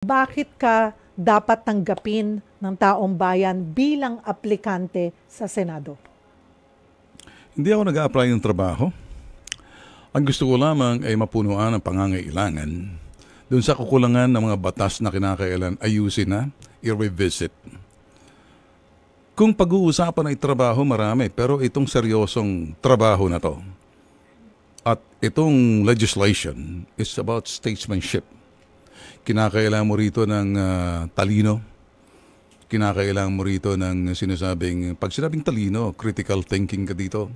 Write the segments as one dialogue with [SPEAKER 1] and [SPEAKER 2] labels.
[SPEAKER 1] Bakit ka dapat tanggapin ng taong bayan bilang aplikante sa Senado?
[SPEAKER 2] Hindi ako nag-a-apply ng trabaho. Ang gusto ko lamang ay mapunuan ang pangangailangan doon sa kakulangan ng mga batas na kinakailan ayusin na, i-revisit. Kung pag-uusapan ay trabaho, marami. Pero itong seryosong trabaho na to at itong legislation is about statesmanship. Kinakailangan mo rito ng talino. Kinakailangan mo rito ng pag sinabing talino, critical thinking ka dito.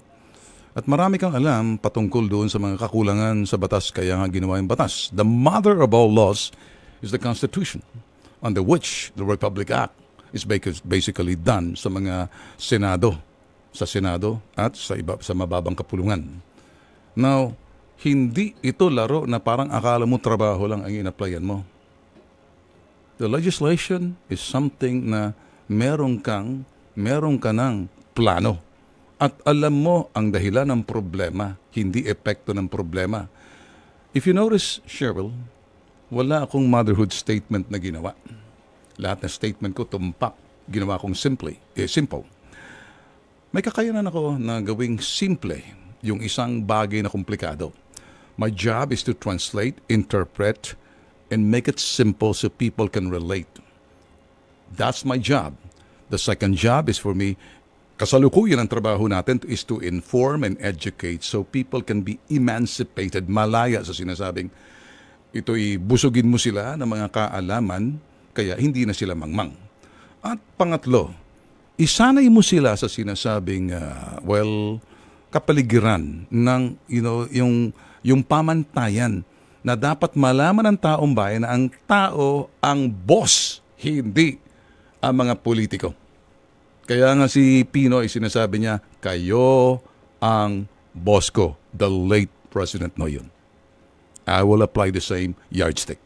[SPEAKER 2] At marami kang alam patungkol doon sa mga kakulangan sa batas kaya nga ginawa yung batas. The mother of all laws is the Constitution, under which the Republic Act is basically done sa mga Senado, at sa mababang kapulungan. Now, hindi ito laro na parang akala mo trabaho lang ang in-applyan mo. The legislation is something na meron ka ng plano. At alam mo ang dahilan ng problema, hindi epekto ng problema. If you notice, Cheryl, wala akong motherhood statement na ginawa. Lahat ng statement ko tumpak. Ginawa kong simple. May kakayanan ako na gawing simple yung isang bagay na komplikado. My job is to translate, interpret, and make it simple so people can relate. That's my job. The second job is for me, kasalukuyan ang trabaho natin is to inform and educate so people can be emancipated, malaya sa sinasabing ito'y busugin mo sila ng mga kaalaman kaya hindi na sila mangmang. At pangatlo, isanay mo sila sa sinasabing kapaligiran ng yung pamantayan na dapat malaman ng taong bayan na ang tao ang boss, hindi ang mga politiko. Kaya nga si Pinoy sinasabi niya, kayo ang boss ko, the late President Noyon. I will apply the same yardstick.